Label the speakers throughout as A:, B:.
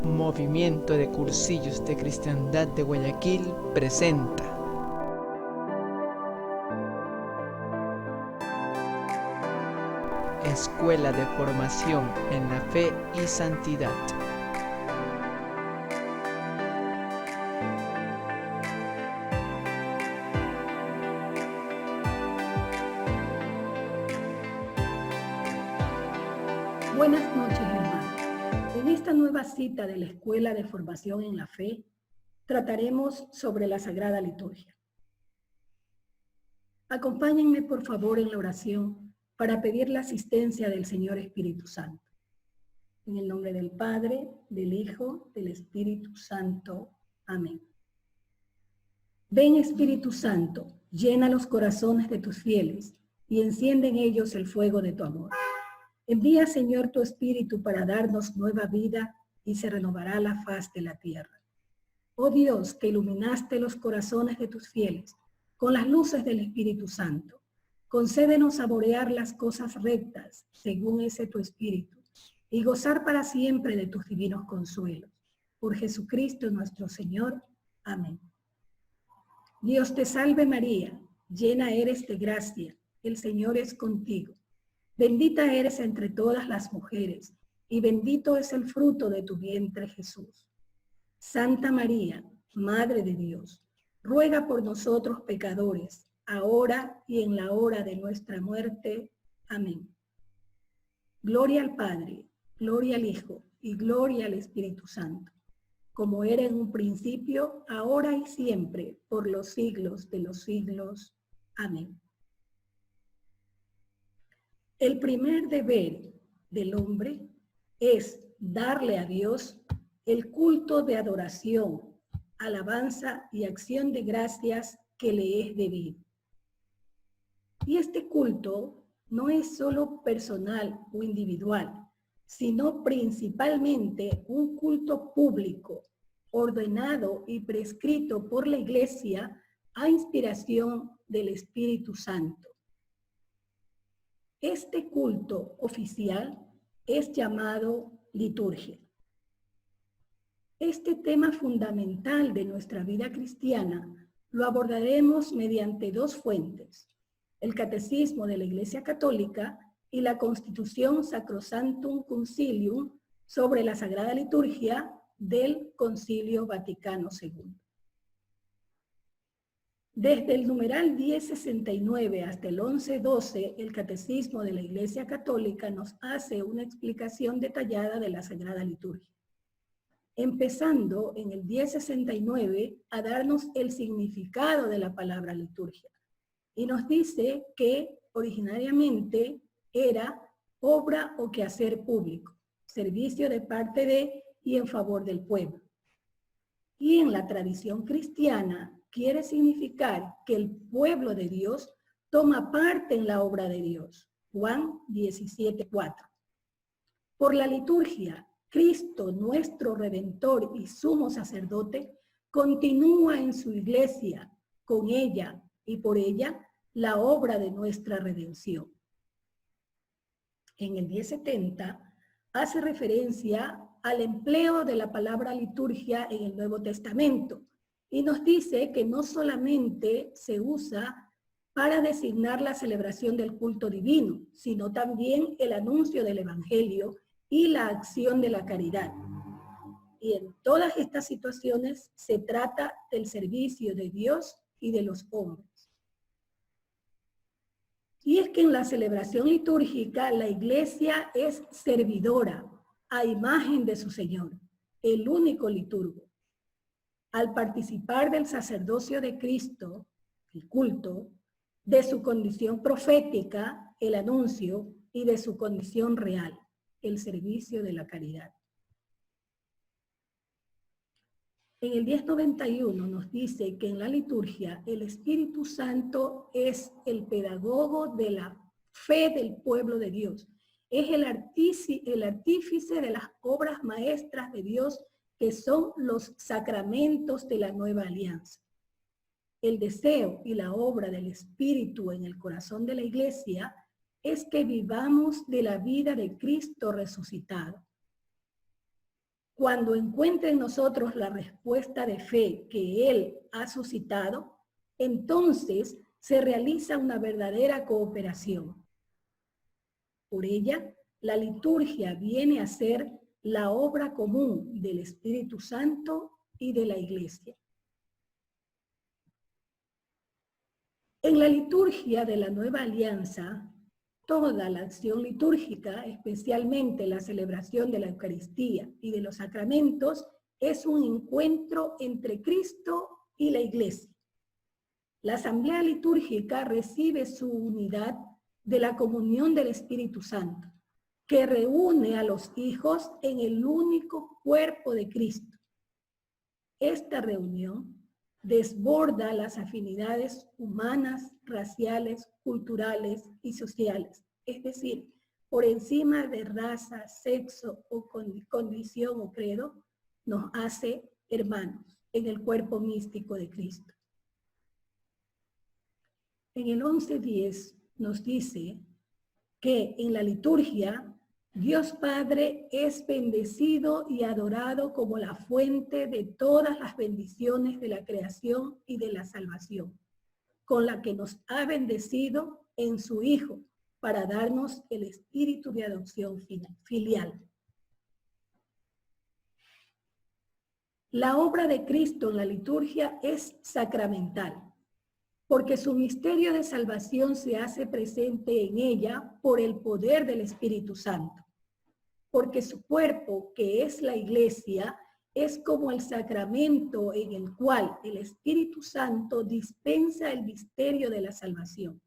A: Movimiento de Cursillos de Cristiandad de Guayaquil presenta Escuela de Formación en la Fe y Santidad.
B: Buenas noches, hermanos. En esta nueva cita de la Escuela de Formación en la Fe, trataremos sobre la Sagrada Liturgia. Acompáñenme, por favor, en la oración para pedir la asistencia del Señor Espíritu Santo. En el nombre del Padre, del Hijo, del Espíritu Santo. Amén. Ven, Espíritu Santo, llena los corazones de tus fieles y enciende en ellos el fuego de tu amor. Envía, Señor, tu Espíritu para darnos nueva vida y se renovará la faz de la tierra. Oh Dios, que iluminaste los corazones de tus fieles con las luces del Espíritu Santo, concédenos saborear las cosas rectas según ese tu Espíritu y gozar para siempre de tus divinos consuelos. Por Jesucristo nuestro Señor. Amén. Dios te salve María, llena eres de gracia, el Señor es contigo. Bendita eres entre todas las mujeres, y bendito es el fruto de tu vientre, Jesús. Santa María, Madre de Dios, ruega por nosotros pecadores, ahora y en la hora de nuestra muerte. Amén. Gloria al Padre, gloria al Hijo, y gloria al Espíritu Santo, como era en un principio, ahora y siempre, por los siglos de los siglos. Amén. El primer deber del hombre es darle a Dios el culto de adoración, alabanza y acción de gracias que le es debido. Y este culto no es solo personal o individual, sino principalmente un culto público, ordenado y prescrito por la Iglesia a inspiración del Espíritu Santo. Este culto oficial es llamado liturgia. Este tema fundamental de nuestra vida cristiana lo abordaremos mediante dos fuentes: el Catecismo de la Iglesia Católica y la Constitución Sacrosanctum Concilium sobre la Sagrada Liturgia del Concilio Vaticano II. Desde el numeral 1069 hasta el 1112, el Catecismo de la Iglesia Católica nos hace una explicación detallada de la Sagrada Liturgia, empezando en el 1069 a darnos el significado de la palabra liturgia. Y nos dice que originariamente era obra o quehacer público, servicio de parte de y en favor del pueblo. Y en la tradición cristiana quiere significar que el pueblo de Dios toma parte en la obra de Dios. Juan 17:4. Por la liturgia, Cristo, nuestro Redentor y sumo sacerdote, continúa en su iglesia, con ella y por ella, la obra de nuestra redención. En el 1070 hace referencia al empleo de la palabra liturgia en el Nuevo Testamento y nos dice que no solamente se usa para designar la celebración del culto divino, sino también el anuncio del Evangelio y la acción de la caridad. Y en todas estas situaciones se trata del servicio de Dios y de los hombres. Y es que en la celebración litúrgica la Iglesia es servidora a imagen de su Señor, el único liturgo. Al participar del sacerdocio de Cristo, el culto, de su condición profética, el anuncio, y de su condición real, el servicio de la caridad. En el 1091 nos dice que en la liturgia el Espíritu Santo es el pedagogo de la fe del pueblo de Dios. Es el artífice de las obras maestras de Dios, que son los sacramentos de la nueva alianza. El deseo y la obra del Espíritu en el corazón de la Iglesia es que vivamos de la vida de Cristo resucitado. Cuando encuentre en nosotros la respuesta de fe que Él ha suscitado, entonces se realiza una verdadera cooperación. Por ella, la liturgia viene a ser la obra común del Espíritu Santo y de la Iglesia. En la liturgia de la Nueva Alianza, toda la acción litúrgica, especialmente la celebración de la Eucaristía y de los sacramentos, es un encuentro entre Cristo y la Iglesia. La asamblea litúrgica recibe su unidad de la comunión del Espíritu Santo, que reúne a los hijos en el único cuerpo de Cristo. Esta reunión desborda las afinidades humanas, raciales, culturales y sociales, es decir, por encima de raza, sexo o condición o credo, nos hace hermanos en el cuerpo místico de Cristo. En el 11:10 nos dice que en la liturgia Dios Padre es bendecido y adorado como la fuente de todas las bendiciones de la creación y de la salvación, con la que nos ha bendecido en su Hijo para darnos el espíritu de adopción filial. La obra de Cristo en la liturgia es sacramental, porque su misterio de salvación se hace presente en ella por el poder del Espíritu Santo. Porque su cuerpo, que es la Iglesia, es como el sacramento en el cual el Espíritu Santo dispensa el misterio de la salvación.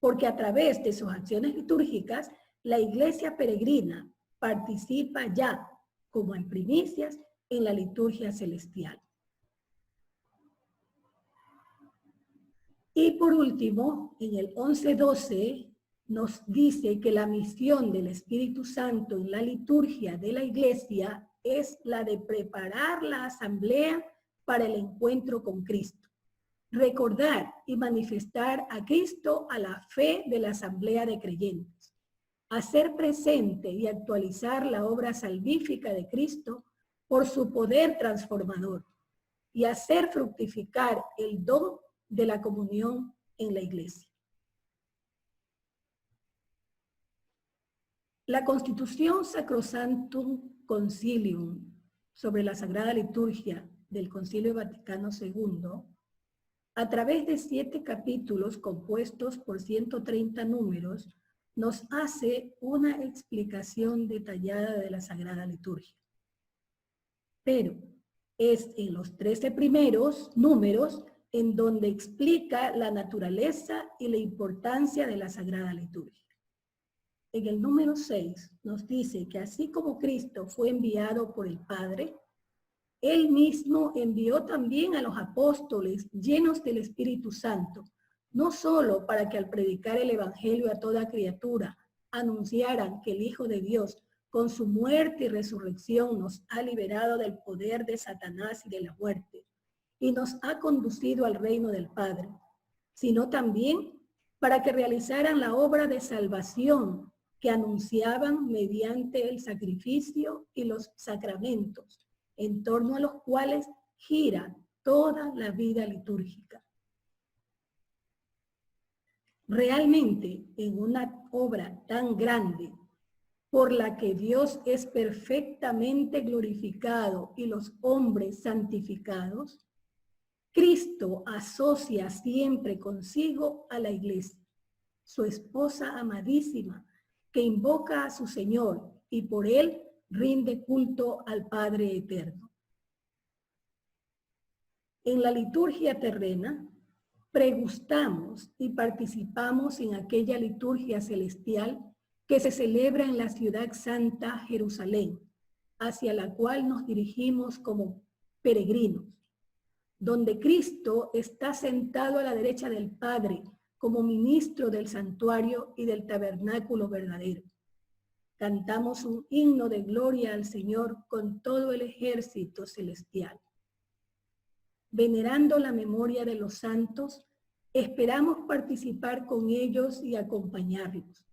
B: Porque a través de sus acciones litúrgicas, la Iglesia peregrina participa ya, como en primicias, en la liturgia celestial. Y por último, en el 11:12 nos dice que la misión del Espíritu Santo en la liturgia de la Iglesia es la de preparar la asamblea para el encuentro con Cristo, recordar y manifestar a Cristo a la fe de la asamblea de creyentes, hacer presente y actualizar la obra salvífica de Cristo por su poder transformador y hacer fructificar el don de la comunión en la Iglesia. La Constitución Sacrosanctum Concilium sobre la Sagrada Liturgia del Concilio Vaticano II, a través de 7 capítulos compuestos por 130 números, nos hace una explicación detallada de la Sagrada Liturgia. Pero es en los 13 primeros números en donde explica la naturaleza y la importancia de la Sagrada Liturgia. En el número 6 nos dice que así como Cristo fue enviado por el Padre, Él mismo envió también a los apóstoles llenos del Espíritu Santo, no solo para que al predicar el Evangelio a toda criatura anunciaran que el Hijo de Dios con su muerte y resurrección nos ha liberado del poder de Satanás y de la muerte, y nos ha conducido al reino del Padre, sino también para que realizaran la obra de salvación que anunciaban mediante el sacrificio y los sacramentos, en torno a los cuales gira toda la vida litúrgica. Realmente, en una obra tan grande, por la que Dios es perfectamente glorificado y los hombres santificados, Cristo asocia siempre consigo a la Iglesia, su esposa amadísima, que invoca a su Señor y por él rinde culto al Padre eterno. En la liturgia terrena, pregustamos y participamos en aquella liturgia celestial que se celebra en la ciudad santa Jerusalén, hacia la cual nos dirigimos como peregrinos, donde Cristo está sentado a la derecha del Padre como ministro del santuario y del tabernáculo verdadero. Cantamos un himno de gloria al Señor con todo el ejército celestial. Venerando la memoria de los santos, esperamos participar con ellos y acompañarlos.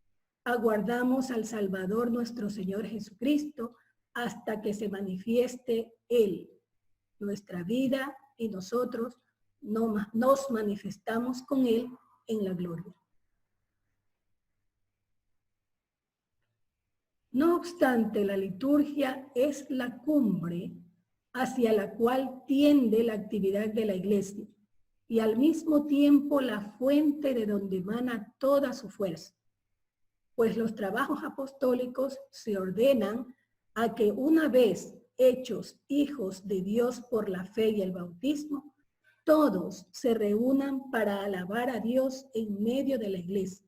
B: Aguardamos al Salvador nuestro Señor Jesucristo hasta que se manifieste Él, nuestra vida, y nosotros nos manifestamos con Él en la gloria. No obstante, la liturgia es la cumbre hacia la cual tiende la actividad de la Iglesia y al mismo tiempo la fuente de donde emana toda su fuerza, pues los trabajos apostólicos se ordenan a que una vez hechos hijos de Dios por la fe y el bautismo, todos se reúnan para alabar a Dios en medio de la Iglesia,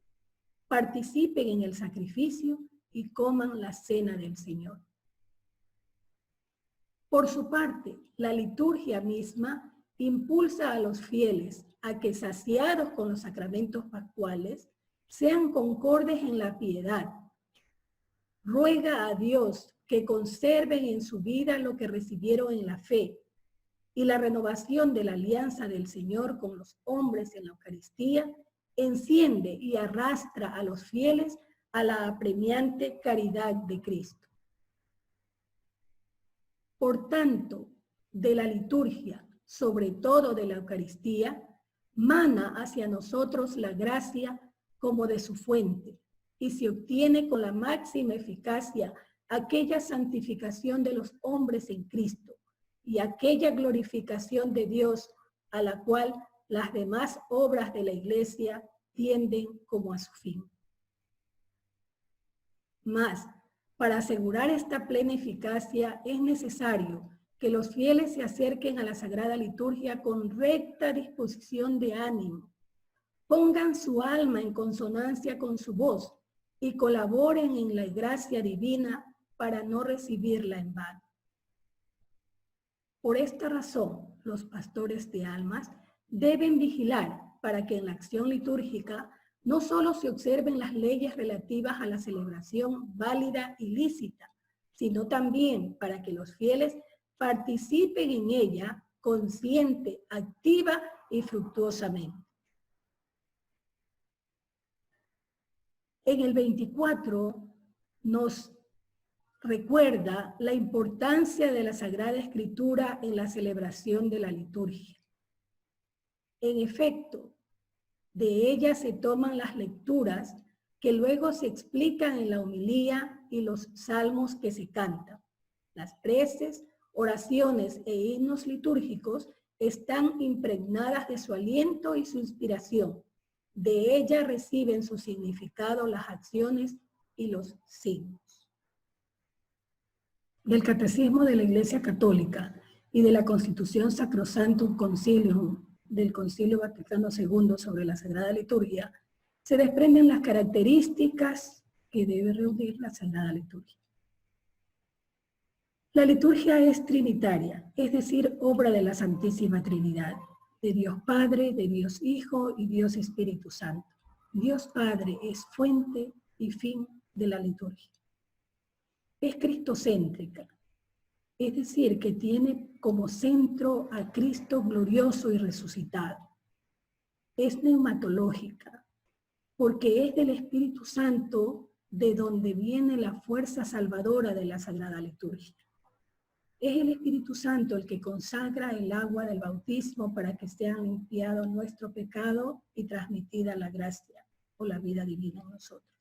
B: participen en el sacrificio y coman la cena del Señor. Por su parte, la liturgia misma impulsa a los fieles a que, saciados con los sacramentos pascuales, sean concordes en la piedad. Ruega a Dios que conserven en su vida lo que recibieron en la fe y la renovación de la alianza del Señor con los hombres en la Eucaristía enciende y arrastra a los fieles a la apremiante caridad de Cristo. Por tanto, de la liturgia, sobre todo de la Eucaristía, mana hacia nosotros la gracia como de su fuente, y se obtiene con la máxima eficacia aquella santificación de los hombres en Cristo y aquella glorificación de Dios a la cual las demás obras de la Iglesia tienden como a su fin. Mas, para asegurar esta plena eficacia es necesario que los fieles se acerquen a la Sagrada Liturgia con recta disposición de ánimo, pongan su alma en consonancia con su voz y colaboren en la gracia divina para no recibirla en vano. Por esta razón, los pastores de almas deben vigilar para que en la acción litúrgica no solo se observen las leyes relativas a la celebración válida y lícita, sino también para que los fieles participen en ella consciente, activa y fructuosamente. En el 24 nos recuerda la importancia de la Sagrada Escritura en la celebración de la liturgia. En efecto, de ella se toman las lecturas que luego se explican en la homilía y los salmos que se cantan. Las preces, oraciones e himnos litúrgicos están impregnadas de su aliento y su inspiración. De ella reciben su significado las acciones y los signos. Del Catecismo de la Iglesia Católica y de la Constitución Sacrosanctum Concilium del Concilio Vaticano II sobre la Sagrada Liturgia, se desprenden las características que debe reunir la Sagrada Liturgia. La liturgia es trinitaria, es decir, obra de la Santísima Trinidad, de Dios Padre, de Dios Hijo y Dios Espíritu Santo. Dios Padre es fuente y fin de la liturgia. Es cristocéntrica, es decir, que tiene como centro a Cristo glorioso y resucitado. Es neumatológica, porque es del Espíritu Santo de donde viene la fuerza salvadora de la Sagrada Liturgia. Es el Espíritu Santo el que consagra el agua del bautismo para que sean limpiados nuestro pecado y transmitida la gracia o la vida divina en nosotros.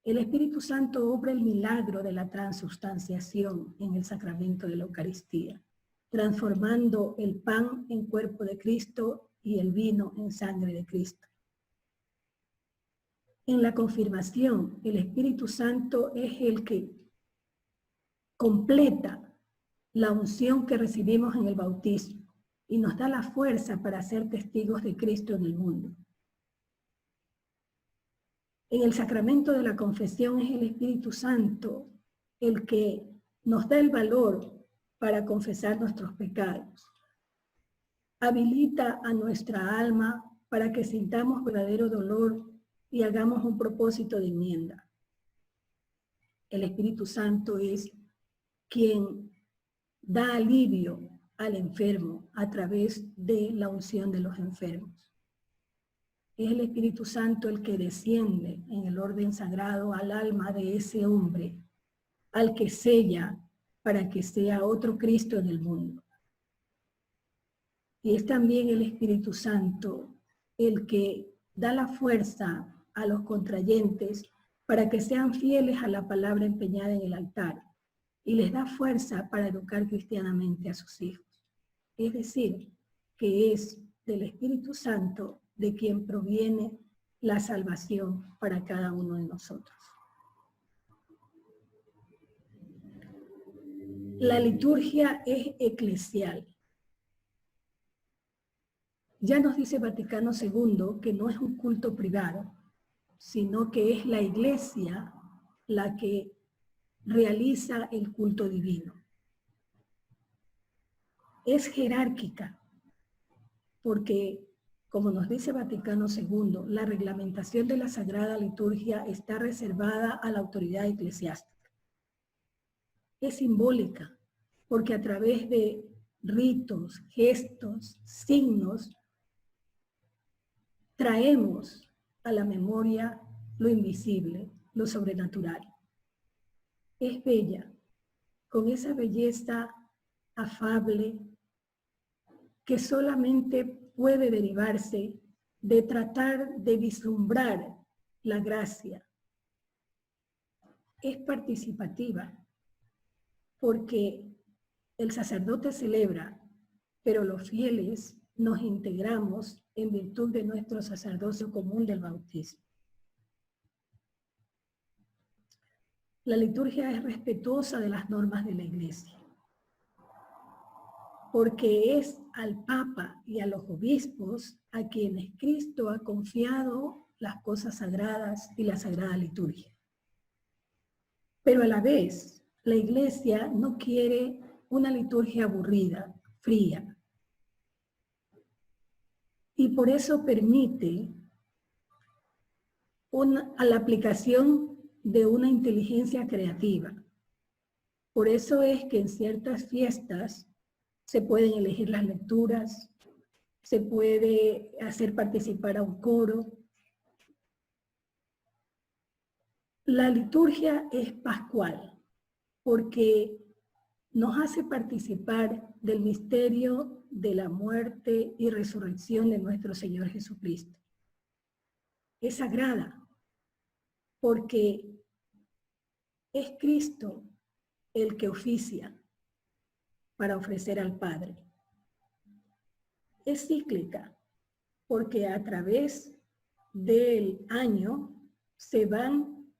B: El Espíritu Santo obra el milagro de la transubstanciación en el sacramento de la Eucaristía, transformando el pan en cuerpo de Cristo y el vino en sangre de Cristo. En la confirmación, el Espíritu Santo es el que completa la unción que recibimos en el bautismo y nos da la fuerza para ser testigos de Cristo en el mundo. En el sacramento de la confesión es el Espíritu Santo el que nos da el valor para confesar nuestros pecados. Habilita a nuestra alma para que sintamos verdadero dolor y hagamos un propósito de enmienda. El Espíritu Santo es quien da alivio al enfermo a través de la unción de los enfermos. Es el Espíritu Santo el que desciende en el orden sagrado al alma de ese hombre, al que sella para que sea otro Cristo en el mundo. Y es también el Espíritu Santo el que da la fuerza a los contrayentes para que sean fieles a la palabra empeñada en el altar y les da fuerza para educar cristianamente a sus hijos. Es decir, que es del Espíritu Santo de quien proviene la salvación para cada uno de nosotros. La liturgia es eclesial. Ya nos dice Vaticano II que no es un culto privado, sino que es la Iglesia la que realiza el culto divino. Es jerárquica, porque, como nos dice Vaticano II, la reglamentación de la Sagrada Liturgia está reservada a la autoridad eclesiástica. Es simbólica, porque a través de ritos, gestos, signos, traemos a la memoria lo invisible, lo sobrenatural. Es bella, con esa belleza afable que solamente puede derivarse de tratar de vislumbrar la gracia. Es participativa, porque el sacerdote celebra, pero los fieles nos integramos en virtud de nuestro sacerdocio común del bautismo. La liturgia es respetuosa de las normas de la Iglesia, porque es al Papa y a los obispos a quienes Cristo ha confiado las cosas sagradas y la Sagrada Liturgia. Pero a la vez, la Iglesia no quiere una liturgia aburrida, fría, y por eso permite a la aplicación de una inteligencia creativa. Por eso es que en ciertas fiestas se pueden elegir las lecturas, se puede hacer participar a un coro. La liturgia es pascual porque nos hace participar del misterio de la muerte y resurrección de nuestro Señor Jesucristo. Es sagrada porque es Cristo el que oficia para ofrecer al Padre. Es cíclica porque a través del año se van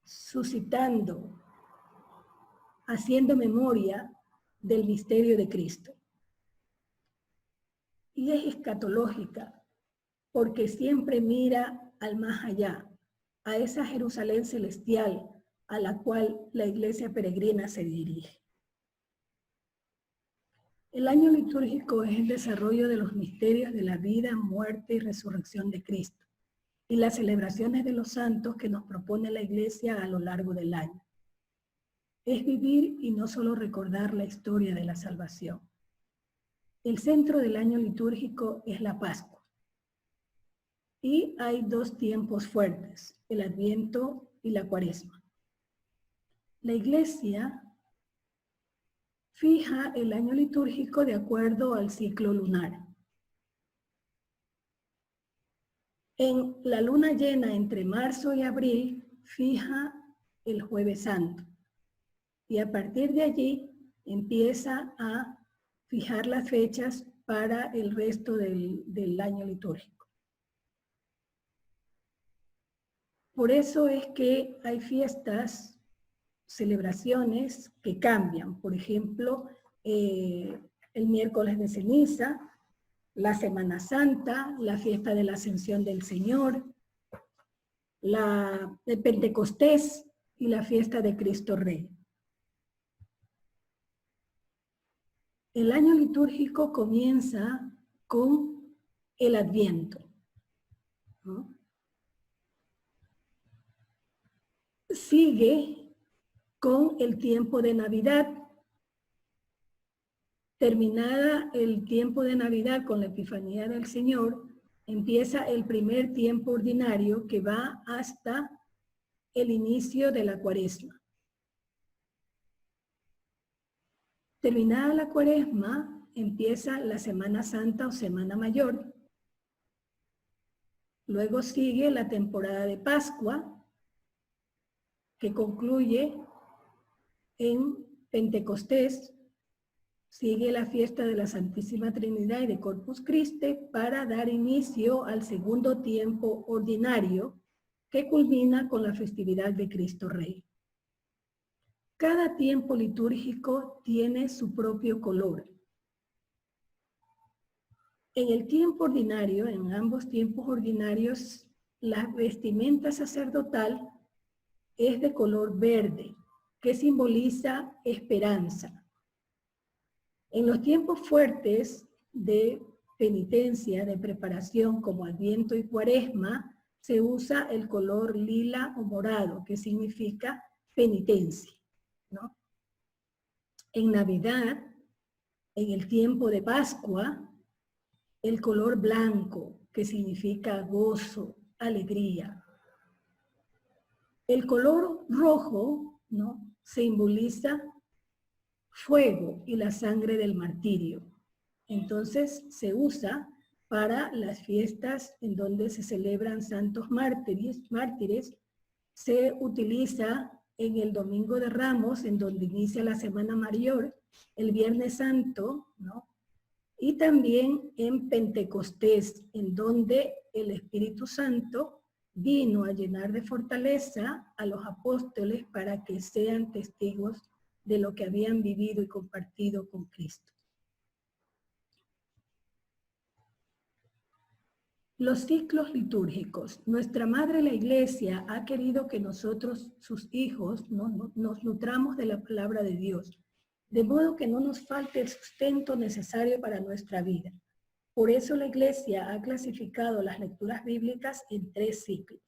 B: suscitando, haciendo memoria del misterio de Cristo. Y es escatológica porque siempre mira al más allá, a esa Jerusalén celestial a la cual la iglesia peregrina se dirige. El año litúrgico es el desarrollo de los misterios de la vida, muerte y resurrección de Cristo y las celebraciones de los santos que nos propone la iglesia a lo largo del año. Es vivir y no solo recordar la historia de la salvación. El centro del año litúrgico es la Pascua. Y hay dos tiempos fuertes, el Adviento y la Cuaresma. La iglesia fija el año litúrgico de acuerdo al ciclo lunar. En la luna llena entre marzo y abril fija el Jueves Santo y a partir de allí empieza a fijar las fechas para el resto del año litúrgico. Por eso es que hay fiestas, celebraciones que cambian. Por ejemplo, el miércoles de ceniza, la Semana Santa, la fiesta de la Ascensión del Señor, la de Pentecostés y la fiesta de Cristo Rey. El año litúrgico comienza con el Adviento, ¿no? Sigue con el tiempo de Navidad. Terminada el tiempo de Navidad con la Epifanía del Señor, empieza el primer tiempo ordinario que va hasta el inicio de la Cuaresma. Terminada la Cuaresma, empieza la Semana Santa o Semana Mayor. Luego sigue la temporada de Pascua, que concluye en Pentecostés. Sigue la fiesta de la Santísima Trinidad y de Corpus Christi para dar inicio al segundo tiempo ordinario, que culmina con la festividad de Cristo Rey. Cada tiempo litúrgico tiene su propio color. En el tiempo ordinario, en ambos tiempos ordinarios, la vestimenta sacerdotal es de color verde, que simboliza esperanza. En los tiempos fuertes de penitencia, de preparación como Adviento y Cuaresma, se usa el color lila o morado, que significa penitencia, ¿no? En Navidad, en el tiempo de Pascua, el color blanco, que significa gozo, alegría. El color rojo, ¿no?, simboliza fuego y la sangre del martirio. Entonces se usa para las fiestas en donde se celebran santos mártires. Se utiliza en el Domingo de Ramos, en donde inicia la Semana Mayor, el Viernes Santo, ¿no?, y también en Pentecostés, en donde el Espíritu Santo vino a llenar de fortaleza a los apóstoles para que sean testigos de lo que habían vivido y compartido con Cristo. Los ciclos litúrgicos. Nuestra Madre la Iglesia ha querido que nosotros, sus hijos, nos nutramos de la palabra de Dios, de modo que no nos falte el sustento necesario para nuestra vida. Por eso la Iglesia ha clasificado las lecturas bíblicas en 3 ciclos,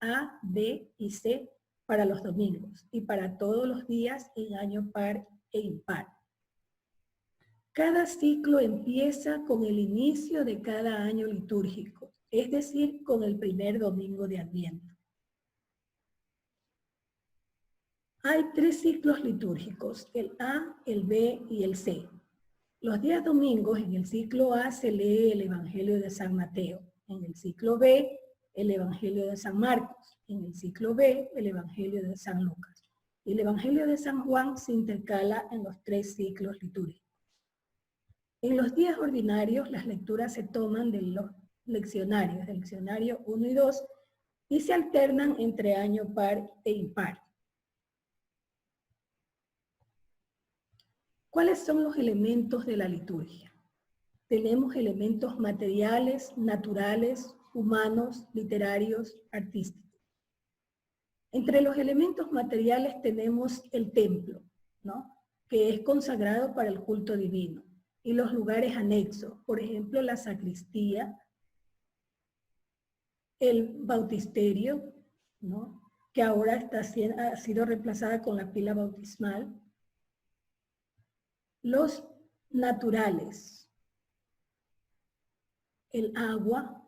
B: A, B y C, para los domingos, y para todos los días en año par e impar. Cada ciclo empieza con el inicio de cada año litúrgico, es decir, con el primer domingo de Adviento. Hay 3 ciclos litúrgicos, el A, el B y el C. Los días domingos en el ciclo A se lee el Evangelio de San Mateo, en el ciclo B el Evangelio de San Marcos, en el ciclo B el Evangelio de San Lucas. Y el Evangelio de San Juan se intercala en los 3 ciclos litúrgicos. En los días ordinarios las lecturas se toman de los leccionarios, del leccionario 1 y 2, y se alternan entre año par e impar. ¿Cuáles son los elementos de la liturgia? Tenemos elementos materiales, naturales, humanos, literarios, artísticos. Entre los elementos materiales tenemos el templo, ¿no?, que es consagrado para el culto divino, y los lugares anexos, por ejemplo, la sacristía, el bautisterio, ¿no?, que ahora ha sido reemplazada con la pila bautismal. Los naturales, el agua,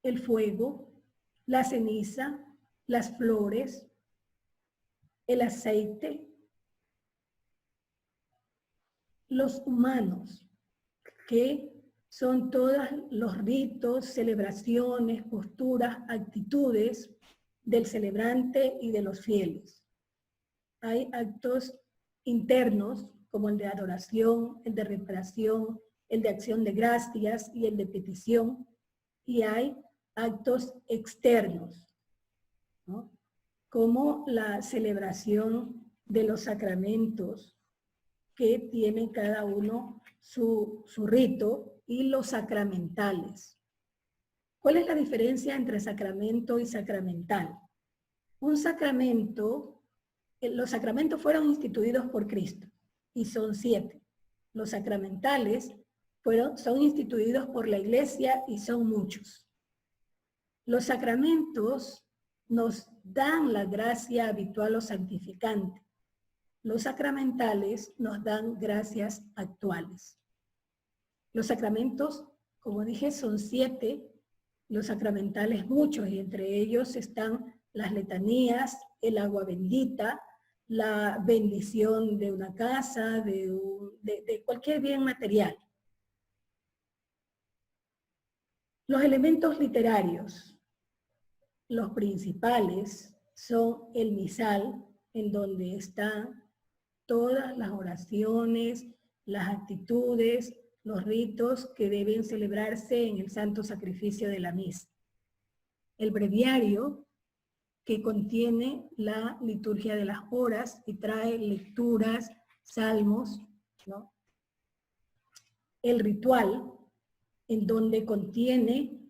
B: el fuego, la ceniza, las flores, el aceite. Los humanos, que son todos los ritos, celebraciones, posturas, actitudes del celebrante y de los fieles. Hay actos internos, como el de adoración, el de reparación, el de acción de gracias y el de petición, y hay actos externos, ¿no?, como la celebración de los sacramentos, que tiene cada uno su rito, y los sacramentales. ¿Cuál es la diferencia entre sacramento y sacramental? Un sacramento, los sacramentos fueron instituidos por Cristo, y son 7. Los sacramentales son instituidos por la Iglesia, y son muchos. Los sacramentos nos dan la gracia habitual o santificante. Los sacramentales nos dan gracias actuales. Los sacramentos, como dije, son 7, los sacramentales muchos, y entre ellos están las letanías, el agua bendita, la bendición de una casa, de cualquier bien material. Los elementos literarios, los principales, son el misal, en donde están todas las oraciones, las actitudes, los ritos que deben celebrarse en el santo sacrificio de la misa. El breviario, que contiene la liturgia de las horas y trae lecturas, salmos, ¿no? El ritual, en donde contiene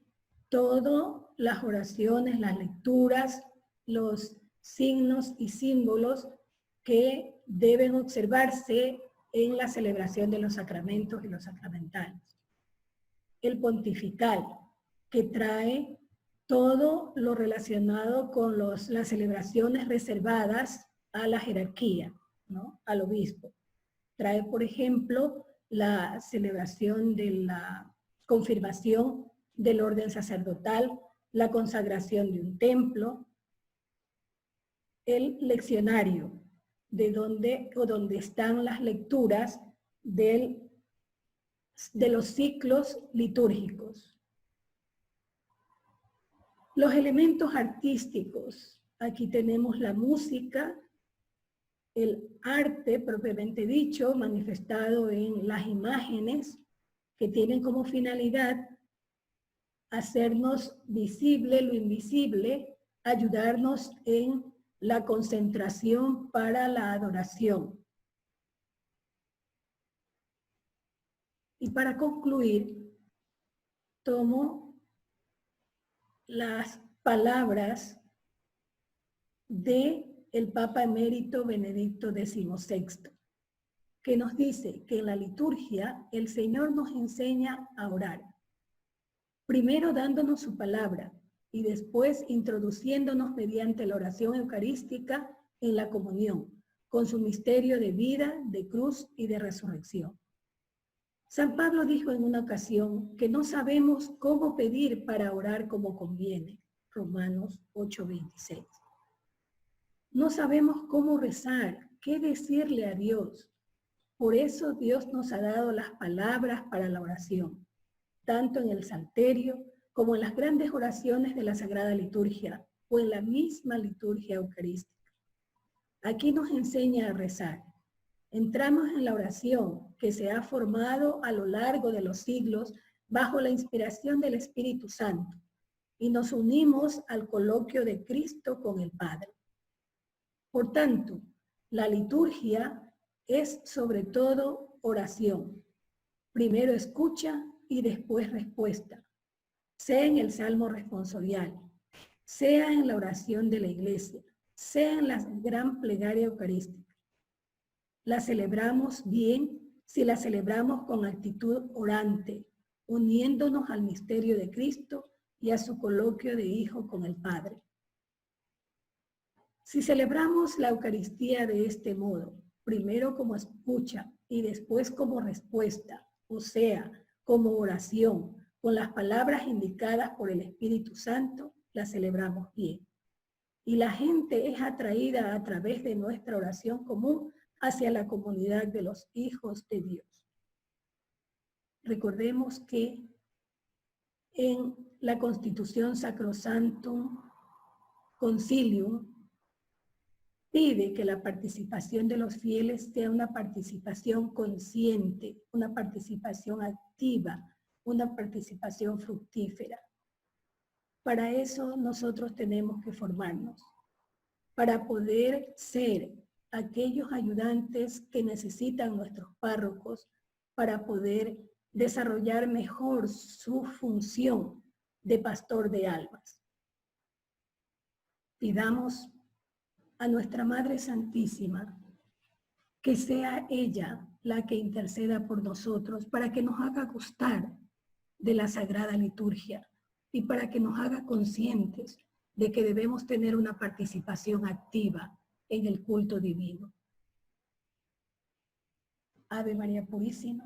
B: todas las oraciones, las lecturas, los signos y símbolos que deben observarse en la celebración de los sacramentos y los sacramentales. El pontifical, que trae todo lo relacionado con las celebraciones reservadas a la jerarquía, ¿no? Al obispo. Trae, por ejemplo, la celebración de la confirmación del orden sacerdotal, la consagración de un templo, el leccionario, donde están las lecturas de los ciclos litúrgicos. Los elementos artísticos, aquí tenemos la música, el arte propiamente dicho, manifestado en las imágenes, que tienen como finalidad hacernos visible lo invisible, ayudarnos en la concentración para la adoración. Y para concluir, tomo las palabras de el Papa Emérito Benedicto XVI, que nos dice que en la liturgia el Señor nos enseña a orar, primero dándonos su palabra y después introduciéndonos mediante la oración eucarística en la comunión, con su misterio de vida, de cruz y de resurrección. San Pablo dijo en una ocasión que no sabemos cómo pedir para orar como conviene, Romanos 8:26. No sabemos cómo rezar, qué decirle a Dios. Por eso Dios nos ha dado las palabras para la oración, tanto en el Salterio como en las grandes oraciones de la Sagrada Liturgia o en la misma liturgia eucarística. Aquí nos enseña a rezar. Entramos en la oración que se ha formado a lo largo de los siglos bajo la inspiración del Espíritu Santo y nos unimos al coloquio de Cristo con el Padre. Por tanto, la liturgia es sobre todo oración. Primero escucha y después respuesta, sea en el salmo responsorial, sea en la oración de la iglesia, sea en la gran plegaria eucarística. La celebramos bien si la celebramos con actitud orante, uniéndonos al misterio de Cristo y a su coloquio de Hijo con el Padre. Si celebramos la Eucaristía de este modo, primero como escucha y después como respuesta, o sea, como oración, con las palabras indicadas por el Espíritu Santo, la celebramos bien. Y la gente es atraída a través de nuestra oración común hacia la comunidad de los hijos de Dios. Recordemos que en la Constitución Sacrosanctum Concilium pide que la participación de los fieles sea una participación consciente, una participación activa, una participación fructífera. Para eso nosotros tenemos que formarnos, para poder ser aquellos ayudantes que necesitan nuestros párrocos para poder desarrollar mejor su función de pastor de almas. Pidamos a nuestra Madre Santísima que sea ella la que interceda por nosotros para que nos haga gustar de la Sagrada Liturgia y para que nos haga conscientes de que debemos tener una participación activa en el culto divino. Ave María Purísima,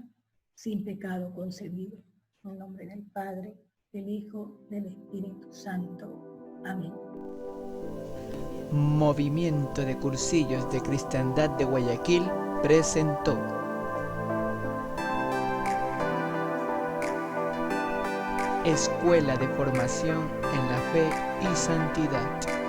B: sin pecado concebido. En nombre del Padre, del Hijo, del Espíritu Santo. Amén.
A: Movimiento de Cursillos de Cristiandad de Guayaquil presentó. Escuela de Formación en la Fe y Santidad.